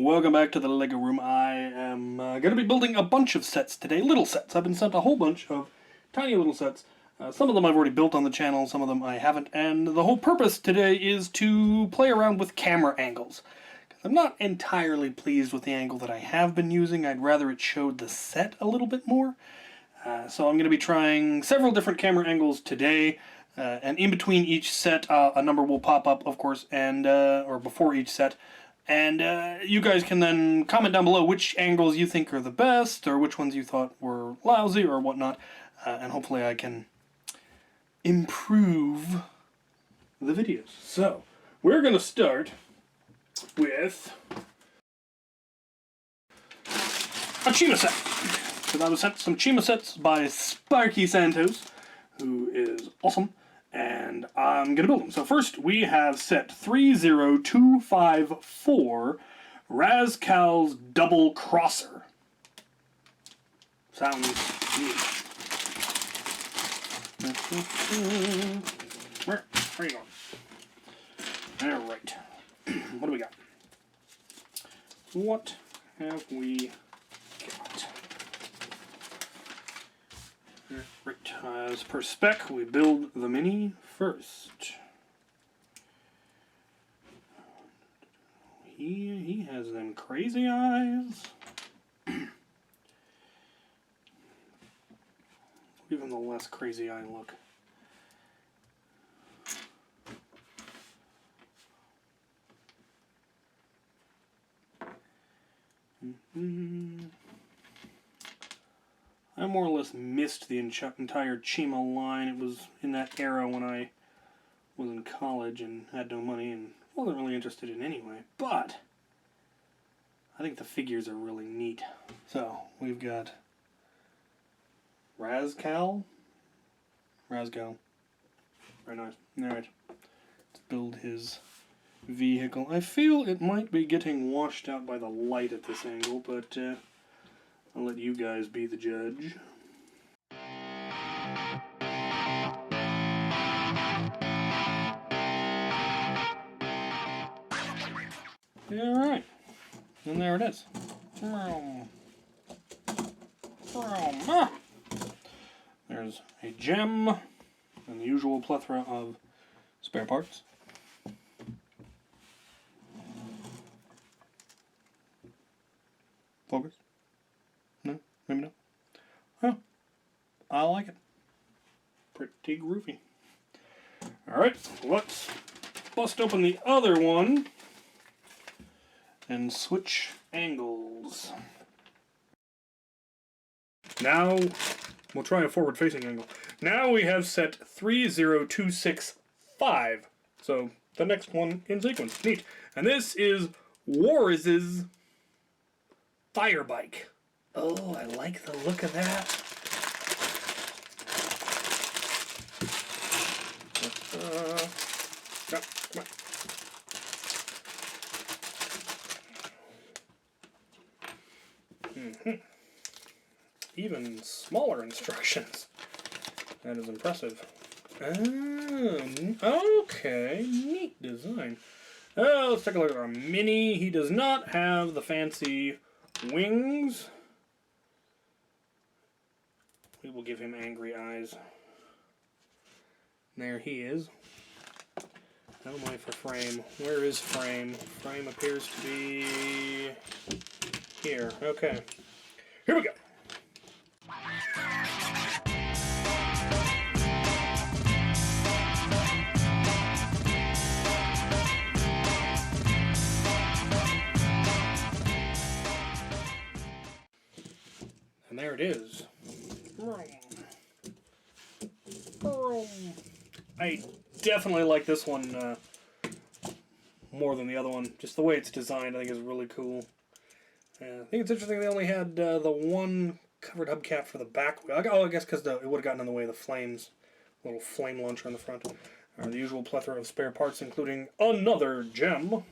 welcome back to the Lego room. I am going to be building a bunch of sets today, little sets. I've been sent a whole bunch of tiny little sets. Some of them I've already built on the channel, some of them I haven't, and the whole purpose today is to play around with camera angles. I'm not entirely pleased with the angle that I have been using. I'd rather it showed the set a little bit more. So I'm going to be trying several different camera angles today, and in between each set a number will pop up, of course, and or before each set. And you guys can then comment down below which angles you think are the best, or which ones you thought were lousy, or whatnot. And hopefully I can improve the videos. So, we're going to start with a Chima set. Because I was sent some Chima sets by Sparky Santos, who is awesome. And I'm going to build them. So first we have set 30254, Rascal's Double Crosser. Sounds neat. Where are you going? Alright. What do we got? What have we got? Right, as per spec, we build the mini first. He has them crazy eyes. Give him the less crazy eye look. I more or less missed the entire Chima line. It was in that era when I was in college and had no money and wasn't really interested in anyway. But I think the figures are really neat. So we've got Rascal. Very nice. Alright. Let's build his vehicle. I feel it might be getting washed out by the light at this angle, but I'll let you guys be the judge. Alright. And there it is. There's a gem and the usual plethora of spare parts. Focus? No? Maybe not? Huh. I like it. Pretty groovy. Alright, let's bust open the other one and switch angles. Now, we'll try a forward-facing angle. Now we have set 30265. So, the next one in sequence. Neat. And this is Juarez's fire bike. Oh, I like the look of that. No, come on. Even smaller instructions. That is impressive. Oh, okay. Neat design. Let's take a look at our mini. He does not have the fancy wings. We will give him angry eyes. There he is. Oh my, for frame. Where is frame? Frame appears to be here. Okay. Here we go. And there it is. I definitely like this one more than the other one. Just the way it's designed, I think, is really cool. I think it's interesting they only had the one covered hubcap for the back. Oh, I guess because it would have gotten in the way of the flames. Little flame launcher on the front. The usual plethora of spare parts, including another gem.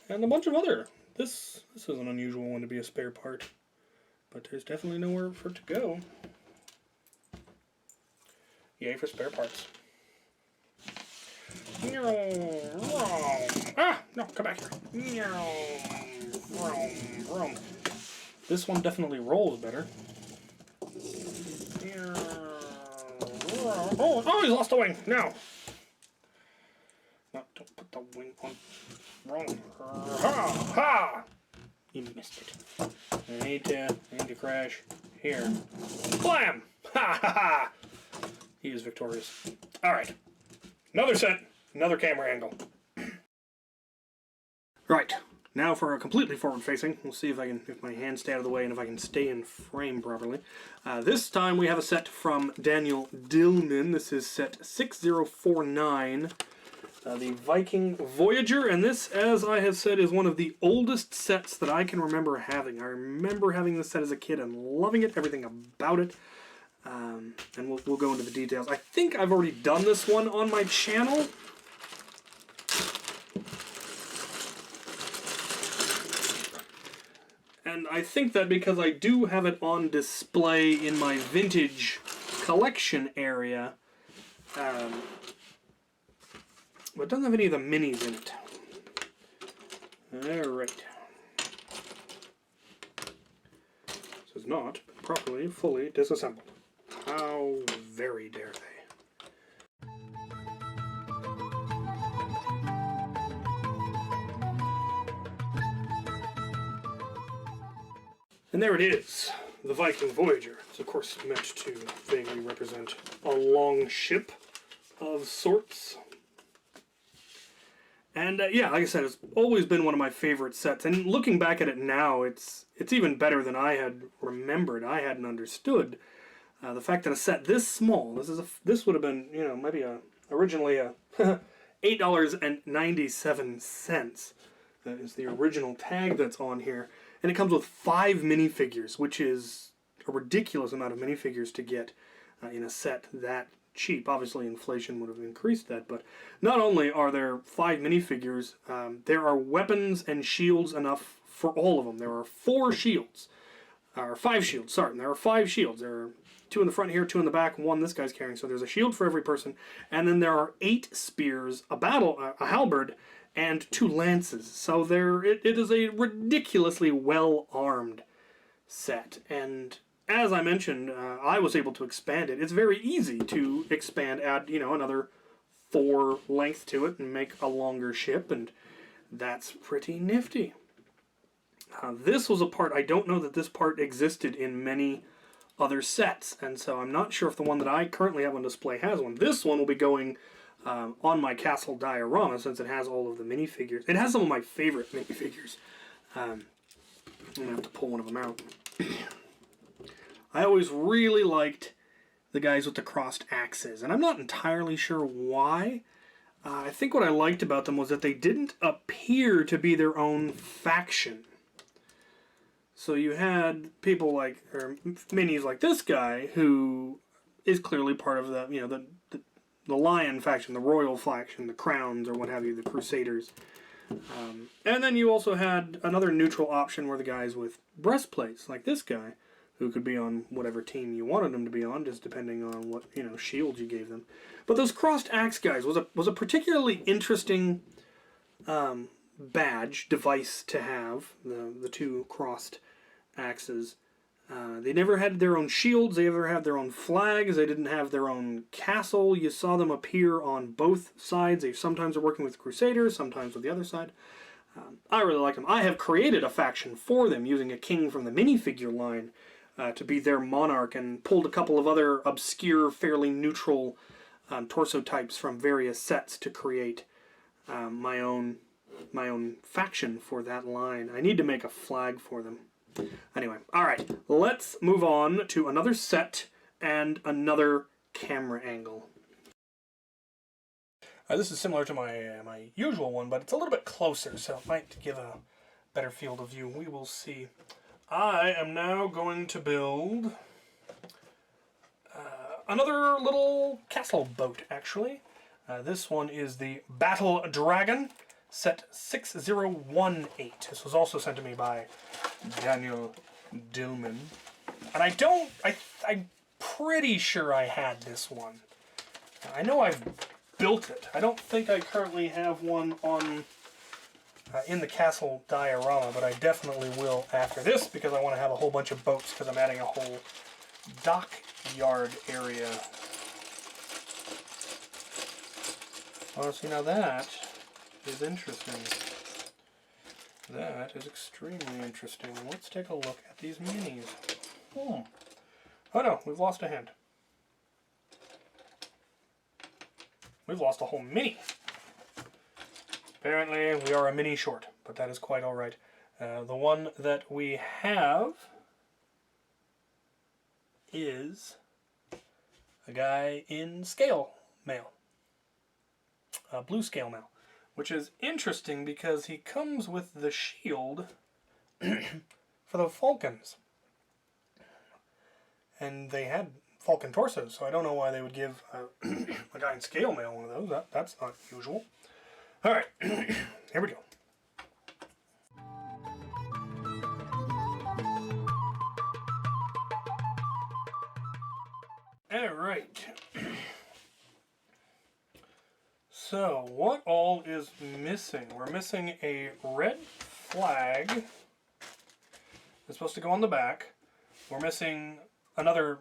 And a bunch of other. This is an unusual one to be a spare part. But there's definitely nowhere for it to go. Yay for spare parts. Ah, no, come back here. This one definitely rolls better. Oh, he's lost a wing. No. No, don't put the wing on. Wrong. Ha! Ha! You missed it. I need to crash here. Blam! Ha ha ha! He is victorious. Alright. Another set. Another camera angle. Right. Now for a completely forward facing. We'll see if my hands stay out of the way and if I can stay in frame properly. This time we have a set from Daniel Dillman. This is set 6049. The Viking Voyager, and this, as I have said, is one of the oldest sets that I can remember having. I remember having this set as a kid and loving it, everything about it, and we'll go into the details. I think I've already done this one on my channel. And I think that because I do have it on display in my vintage collection area, but it doesn't have any of the minis in it. Alright. This is not properly, fully disassembled. How very dare they? And there it is, the Viking Voyager. It's of course meant to vaguely represent a long ship of sorts. And yeah, like I said, it's always been one of my favorite sets. And looking back at it now, it's even better than I had remembered. I hadn't understood the fact that a set this small. This would have been, you know, maybe originally a $8.97. That is the original tag that's on here, and it comes with 5 minifigures, which is a ridiculous amount of minifigures to get in a set that cheap. Obviously inflation would have increased that, but not only are there 5 minifigures, there are weapons and shields enough for all of them. There are 4 shields, or 5 shields, sorry, there are 5 shields. There are 2 in the front here, 2 in the back, 1 this guy's carrying, so there's a shield for every person, and then there are 8 spears, a halberd, and 2 lances. So it is a ridiculously well-armed set, and as I mentioned, I was able to expand it. It's very easy to expand, add, you know, another 4 length to it and make a longer ship, and that's pretty nifty. This was a part, I don't know that this part existed in many other sets, and so I'm not sure if the one that I currently have on display has one. This one will be going on my castle diorama since it has all of the minifigures. It has some of my favorite minifigures. I'm going to have to pull one of them out. I always really liked the guys with the crossed axes, and I'm not entirely sure why. I think what I liked about them was that they didn't appear to be their own faction. So you had people like, or minis like this guy, who is clearly part of the, you know, the Lion faction, the Royal faction, the Crowns, or what have you, the Crusaders. And then you also had another neutral option where the guys with breastplates, like this guy, who could be on whatever team you wanted them to be on, just depending on what, you know, shields you gave them. But those crossed axe guys was a particularly interesting badge, device to have, the 2 crossed axes. They never had their own shields, they never had their own flags, they didn't have their own castle. You saw them appear on both sides. They sometimes are working with Crusaders, sometimes with the other side. I really like them. I have created a faction for them using a king from the minifigure line to be their monarch, and pulled a couple of other obscure, fairly neutral torso types from various sets to create my own faction for that line. I need to make a flag for them. Anyway, alright, let's move on to another set and another camera angle. This is similar to my usual one, but it's a little bit closer, so it might give a better field of view. We will see. I am now going to build another little castle boat, actually. This one is the Battle Dragon, set 6018. This was also sent to me by Daniel Dillman. And I'm pretty sure I had this one. I know I've built it. I don't think I currently have one on in the castle diorama, but I definitely will after this because I want to have a whole bunch of boats because I'm adding a whole dockyard area. Oh, see, now that is interesting. That is extremely interesting. Let's take a look at these minis. Oh no, we've lost a hand. We've lost a whole mini. Apparently, we are a mini short, but that is quite alright. The one that we have is a guy in scale mail. Blue scale mail. Which is interesting because he comes with the shield for the Falcons. And they had Falcon torsos, so I don't know why they would give a guy in scale mail one of those. That's not usual. Alright, here we go. Alright. So, what all is missing? We're missing a red flag. It's supposed to go on the back. We're missing another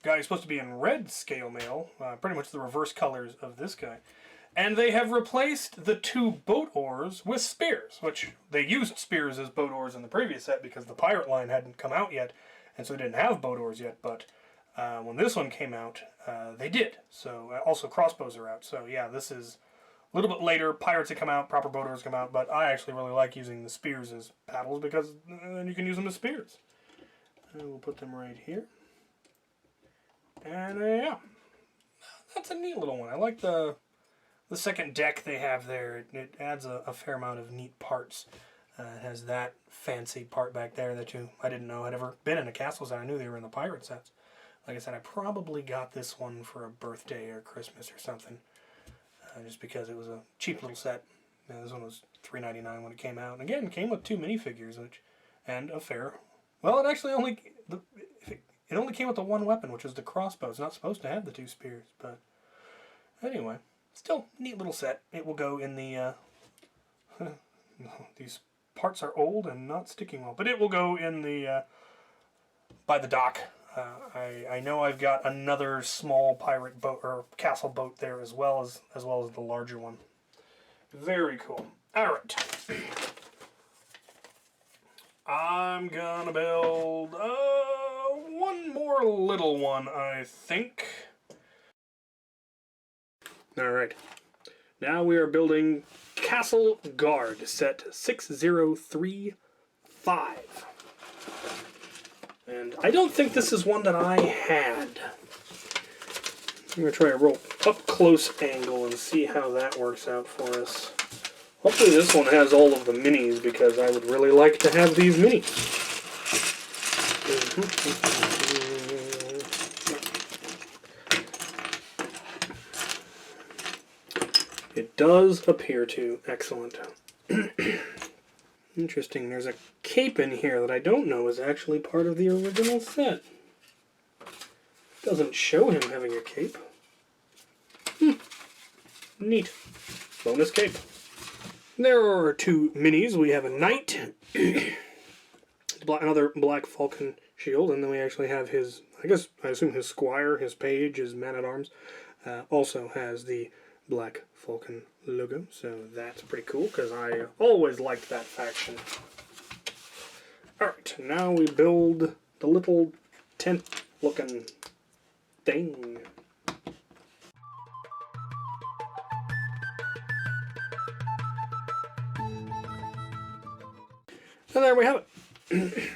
guy who's supposed to be in red scale mail, pretty much the reverse colors of this guy. And they have replaced the two boat oars with spears, which they used spears as boat oars in the previous set because the pirate line hadn't come out yet, and so they didn't have boat oars yet, but when this one came out, they did. So also crossbows are out. So yeah, this is a little bit later. Pirates have come out, proper boat oars come out, but I actually really like using the spears as paddles because then you can use them as spears. And we'll put them right here. And yeah, that's a neat little one. I like the second deck they have there. It adds a fair amount of neat parts. It has that fancy part back there that I didn't know had ever been in a castle set. I knew they were in the pirate sets. Like I said, I probably got this one for a birthday or Christmas or something, just because it was a cheap little set. This one was $3.99 when it came out. And again, it came with 2 minifigures, and a fair. Well, it actually only came with the 1 weapon, which was the crossbow. It's not supposed to have the 2 spears, but anyway, still neat little set. It will go in the. These parts are old and not sticking well, but it will go in the by the dock. I know I've got another small pirate boat or castle boat there as well as the larger one. Very cool. All right. I'm gonna build one more little one, I think. All right. Now we are building Castle Guard, set 6035. And I don't think this is one that I had. I'm going to try a real up-close angle and see how that works out for us. Hopefully this one has all of the minis, because I would really like to have these minis. It does appear to. Excellent. Interesting, there's a cape in here that I don't know is actually part of the original set. Doesn't show him having a cape. Neat. Bonus cape. There are 2 minis. We have a knight, another black falcon shield, and then we actually have his, I assume his squire, his page, his man-at-arms, also has the black falcon logo, so that's pretty cool because I always liked that faction. Alright, now we build the little tent looking thing. And there we have it.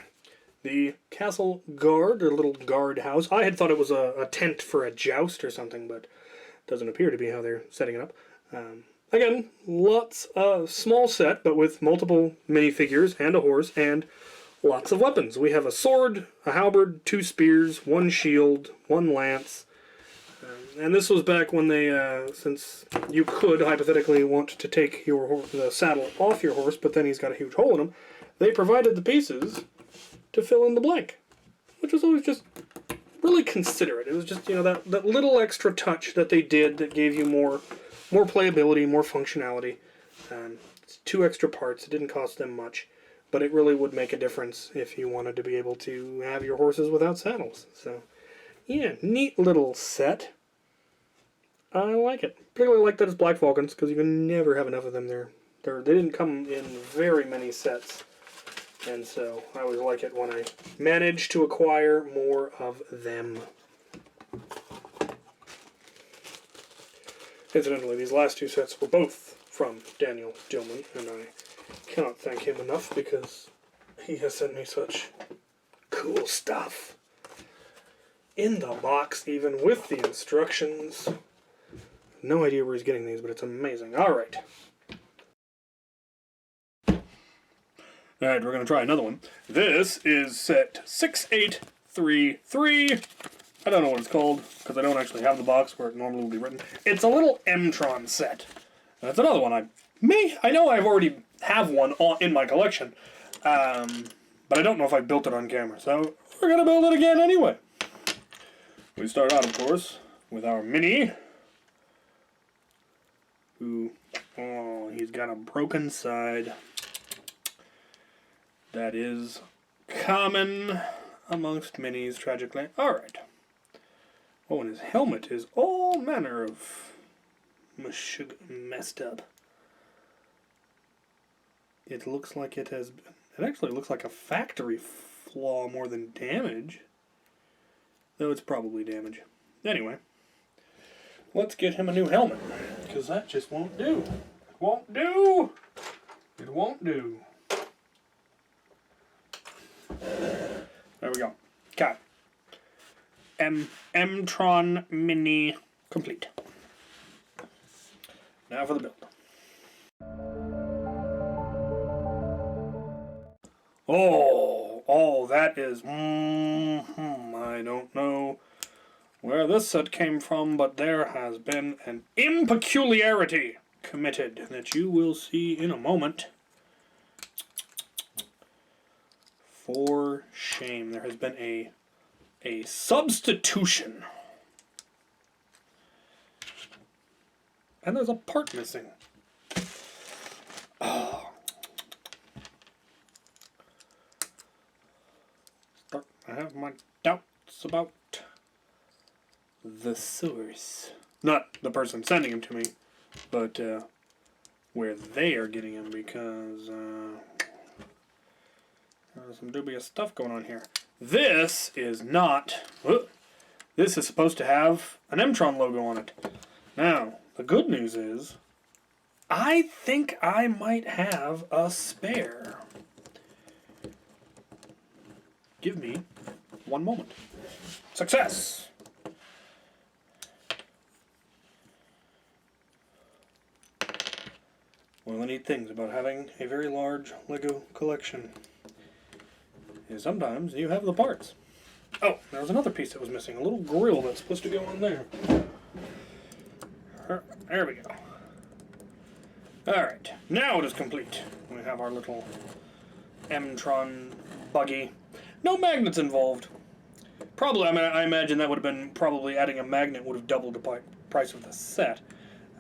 The Castle Guard, or little guard house. I had thought it was a tent for a joust or something, but it doesn't appear to be how they're setting it up. Again, lots of small set, but with multiple minifigures and a horse, and lots of weapons. We have a sword, a halberd, 2 spears, 1 shield, 1 lance. And this was back when they, since you could hypothetically want to take the saddle off your horse, but then he's got a huge hole in him, they provided the pieces to fill in the blank, which was always just really considerate. It was just, that little extra touch that they did that gave you more more playability, more functionality. It's 2 extra parts. It didn't cost them much, but it really would make a difference if you wanted to be able to have your horses without saddles. So, yeah, neat little set. I like it. Particularly like that it's Black Falcons, because you can never have enough of them there. They didn't come in very many sets, and so I always like it when I manage to acquire more of them. Incidentally, these last 2 sets were both from Daniel Dillman, and I cannot thank him enough because he has sent me such cool stuff. In the box, even with the instructions. No idea where he's getting these, but it's amazing. Alright. Alright, we're going to try another one. This is set 6833. I don't know what it's called, because I don't actually have the box where it normally would be written. It's a little m-tron set. And that's another one I know I've already have one in my collection, but I don't know if I built it on camera, so we're going to build it again anyway. We start out, of course, with our Mini, who, oh, he's got a broken side. That is common amongst Minis, tragically. Alright. Oh, and his helmet is all manner of messed up. It looks like it has... It actually looks like a factory flaw more than damage. Though it's probably damage. Anyway. Let's get him a new helmet. Because that just won't do. It won't do! It won't do. There we go. Okay. m-tron Mini complete. Now for the build. Oh, that is, I don't know where this set came from, but there has been an impeculiarity committed that you will see in a moment. For shame, there has been a substitution. And there's a part missing. Oh. I have my doubts about the source. Not the person sending him to me, but where they are getting him, because there's some dubious stuff going on here. This is not... this is supposed to have an m-tron logo on it. Now, the good news is, I think I might have a spare. Give me one moment. Success! One of the neat things about having a very large Lego collection is sometimes you have the parts. Oh, there was another piece that was missing. A little grill that's supposed to go on there. There we go. Alright, now it is complete. We have our little m-tron buggy. No magnets involved. Probably, I imagine that would have been, probably adding a magnet would have doubled the price of the set.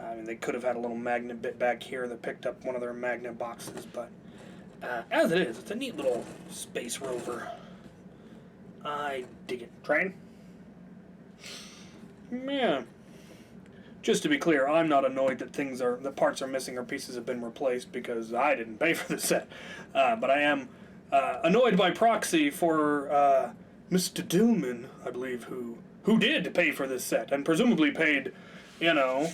I mean, they could have had a little magnet bit back here that picked up one of their magnet boxes, but as it is, it's a neat little space rover. I dig it. Train? Yeah. Just to be clear, I'm not annoyed that the parts are missing or pieces have been replaced because I didn't pay for the set. But I am annoyed by proxy for Mr. Dillman, I believe, who did pay for this set and presumably paid, you know,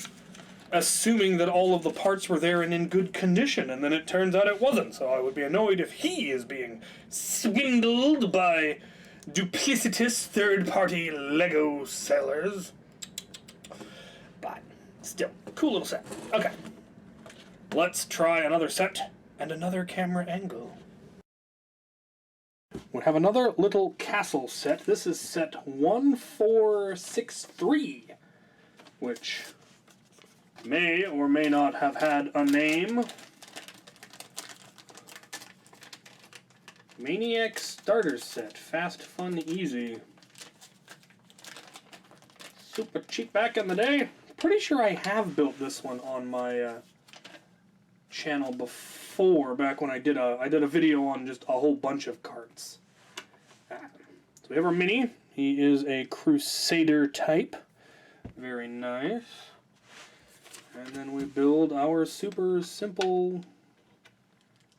assuming that all of the parts were there and in good condition, and then it turns out it wasn't. So I would be annoyed if he is being swindled by duplicitous third-party Lego sellers. But still, cool little set. Okay, let's try another set and another camera angle. We have another little castle set. This is set 1463, which may or may not have had a name. Maniac Starter Set. Fast, fun, easy. Super cheap back in the day. pretty sure I have built this one on my channel before, back when I did a video on just a whole bunch of carts. So we have our mini. He is a Crusader type. Very nice. And then we build our super simple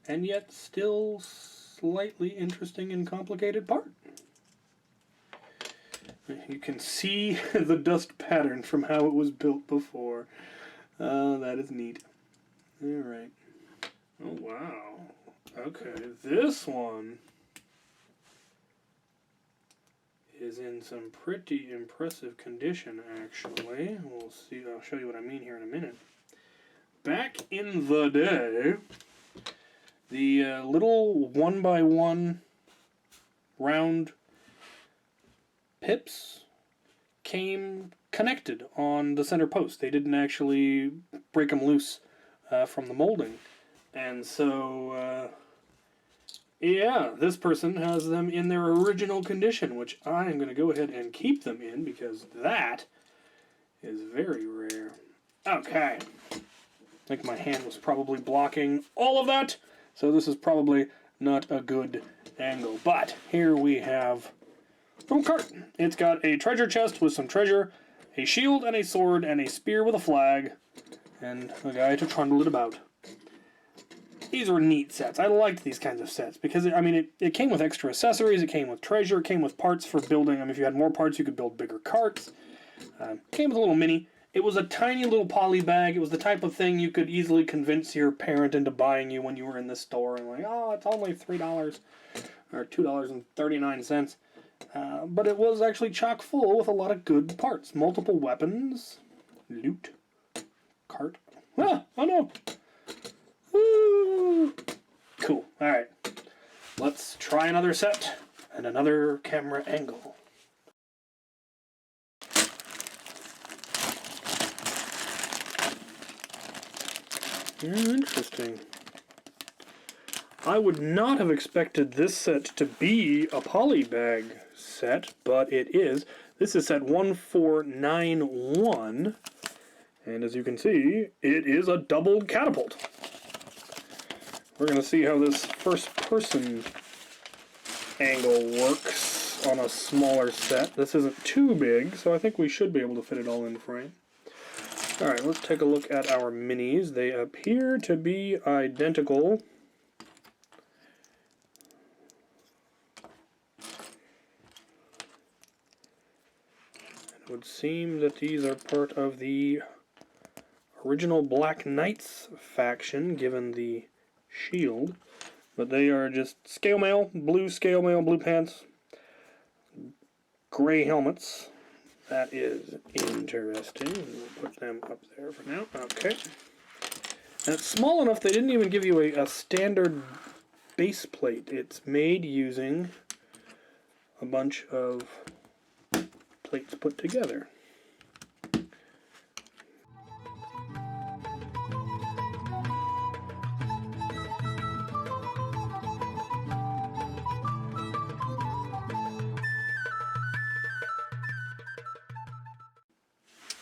and yet still slightly interesting and complicated part. You can see the dust pattern from how it was built before. That is neat. Alright. Oh, wow. Okay, this one is in some pretty impressive condition, actually. We'll see. I'll show you what I mean here in a minute. Back in the day, the little 1x1 round pips came connected on the center post. They didn't actually break them loose from the molding. And so, yeah, this person has them in their original condition, which I am going to go ahead and keep them in because that is very rare. Okay. I think my hand was probably blocking all of that, so this is probably not a good angle. But here we have little cart. It's got a treasure chest with some treasure, a shield and a sword, and a spear with a flag, and a guy to trundle it about. These were neat sets. I liked these kinds of sets because, I mean, it came with extra accessories, it came with treasure, it came with parts for building. I mean, if you had more parts, you could build bigger carts. Came with a little mini. It was a tiny little poly bag. It was the type of thing you could easily convince your parent into buying you when you were in the store and like, oh, it's only $3 or $2.39. But it was actually chock full with a lot of good parts. Multiple weapons, loot, cart. Ah, oh no! Woo! Cool. Alright. Let's try another set and another camera angle. Interesting. I would not have expected this set to be a polybag set, but it is. This is set 1491, and as you can see, it is a double catapult. We're going to see how this first-person angle works on a smaller set. This isn't too big, so I think we should be able to fit it all in frame. Alright, let's take a look at our minis. They appear to be identical. It would seem that these are part of the original Black Knights faction, given the shield. But they are just scale mail, blue pants, gray helmets. That is interesting. We'll put them up there for now. Okay. And it's small enough they didn't even give you a standard base plate. It's made using a bunch of plates put together.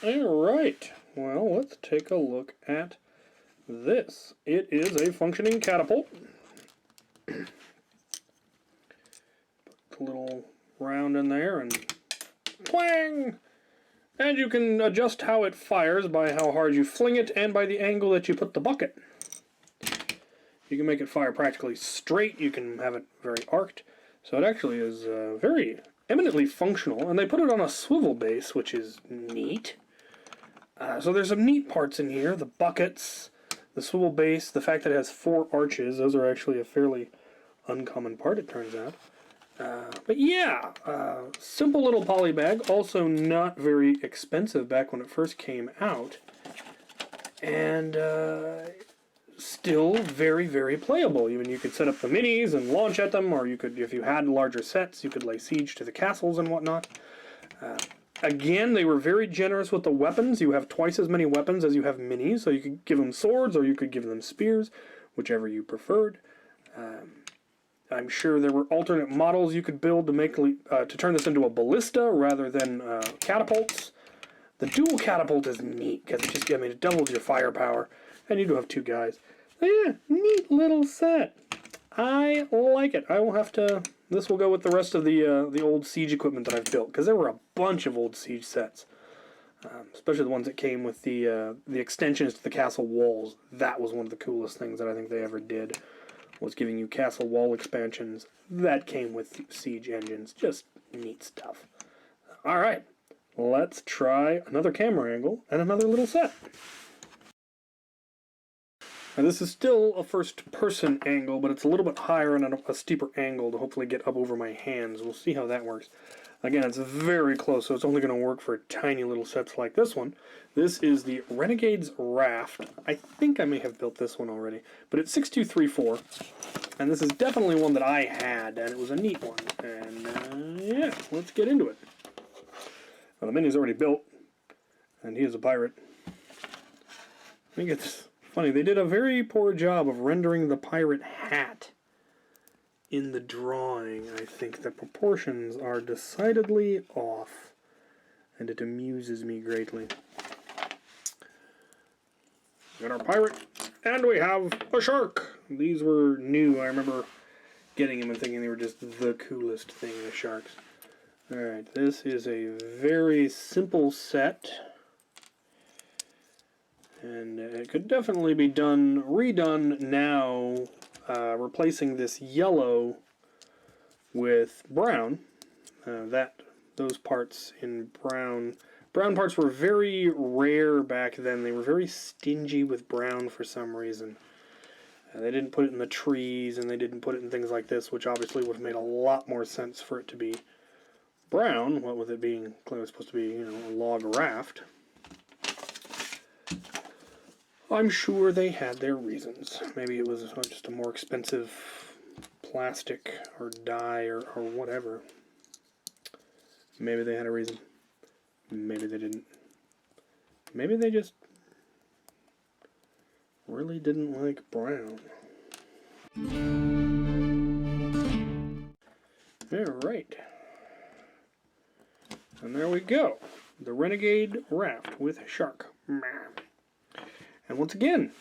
Alright, well, let's take a look at this. It is a functioning catapult. Put a little round in there and twang! And you can adjust how it fires by how hard you fling it and by the angle that you put the bucket. You can make it fire practically straight, you can have it very arced. So it actually is very eminently functional, and they put it on a swivel base, which is neat. So there's some neat parts in here. The buckets, the swivel base, the fact that it has 4 arches. Those are actually a fairly uncommon part, it turns out. But yeah, simple little poly bag. Also not very expensive back when it first came out. And still very, very playable. Even you could set up the minis and launch at them, or you could, if you had larger sets, you could lay siege to the castles and whatnot. Again, they were very generous with the weapons. You have twice as many weapons as you have minis, so you could give them swords or you could give them spears, whichever you preferred. I'm sure there were alternate models you could build to make to turn this into a ballista rather than catapults. The dual catapult is neat, because it just, I mean, it doubles your firepower, and you do have 2 guys. So yeah, neat little set. I like it. I will have to... This will go with the rest of the old Siege equipment that I've built, because there were a bunch of old Siege sets. Especially the ones that came with the extensions to the castle walls. That was one of the coolest things that I think they ever did, was giving you castle wall expansions that came with Siege engines. Just neat stuff. Alright, let's try another camera angle and another little set. Now this is still a first-person angle, but it's a little bit higher and a steeper angle to hopefully get up over my hands. We'll see how that works. Again, it's very close, so it's only going to work for tiny little sets like this one. This is the Renegade's Raft. I think I may have built this one already, but it's 6234, and this is definitely one that I had, and it was a neat one. And yeah, let's get into it. Well, the minu's already built, and he is a pirate. I think it's funny, they did a very poor job of rendering the pirate hat in the drawing. I think the proportions are decidedly off, and it amuses me greatly. We got our pirate, and we have a shark. These were new. I remember getting them and thinking they were just the coolest thing, the sharks. Alright, this is a very simple set, and it could definitely be redone now, replacing this yellow with brown. Those parts in brown. Brown parts were very rare back then. They were very stingy with brown for some reason. They didn't put it in the trees, and they didn't put it in things like this, which obviously would have made a lot more sense for it to be brown. What with it being clearly supposed to be, you know, a log raft. I'm sure they had their reasons. Maybe it was just a more expensive plastic or dye or whatever. Maybe they had a reason. Maybe they didn't. Maybe they just really didn't like brown. Alright. And there we go. The Renegade Raft with shark. And once again,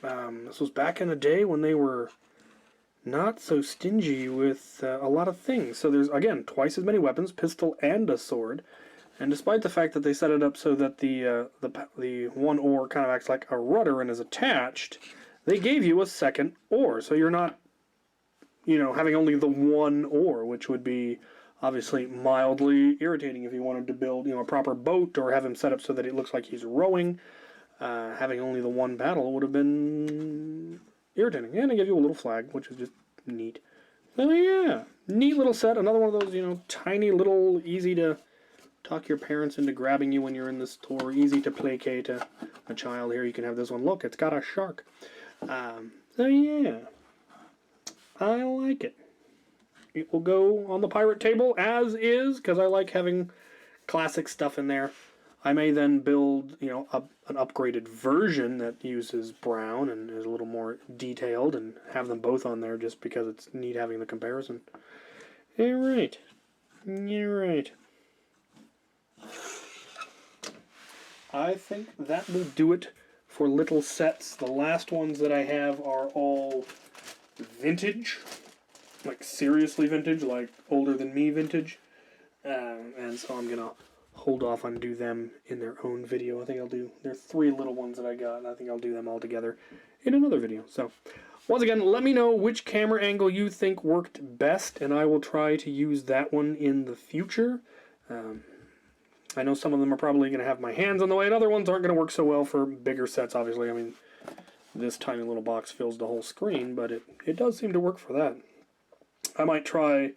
this was back in the day when they were not so stingy with a lot of things. So there's, again, twice as many weapons, pistol and a sword. And despite the fact that they set it up so that the one oar kind of acts like a rudder and is attached, they gave you a second oar. So you're not, you know, having only the one oar, which would be obviously mildly irritating if you wanted to build, you know, a proper boat or have him set up so that it looks like he's rowing. Having only the one paddle would have been irritating. And they give you a little flag, which is just neat. So yeah, neat little set. Another one of those, you know, tiny little, easy to talk your parents into grabbing you when you're in the store. Easy to placate a child. Here you can have this one. Look, it's got a shark. So yeah, I like it. It will go on the pirate table as is, because I like having classic stuff in there. I may then build, you know, an upgraded version that uses brown and is a little more detailed and have them both on there just because it's neat having the comparison. Alright. Alright. I think that will do it for little sets. The last ones that I have are all vintage. Like seriously vintage, like older than me vintage. And so I'm going to hold off on do them in their own video. I think I'll do, there are 3 little ones that I got, and I think I'll do them all together in another video. So, once again, let me know which camera angle you think worked best, and I will try to use that one in the future. I know some of them are probably going to have my hands on the way, and other ones aren't going to work so well for bigger sets, obviously. I mean, this tiny little box fills the whole screen, but it does seem to work for that. I might try,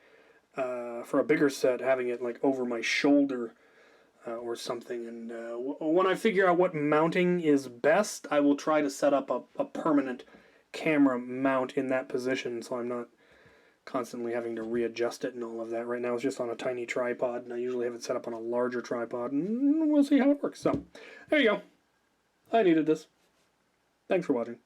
for a bigger set, having it like over my shoulder or something, and when I figure out what mounting is best, I will try to set up a permanent camera mount in that position so I'm not constantly having to readjust it and all of that. Right now it's just on a tiny tripod, and I usually have it set up on a larger tripod, and we'll see how it works. So, there you go. I needed this. Thanks for watching.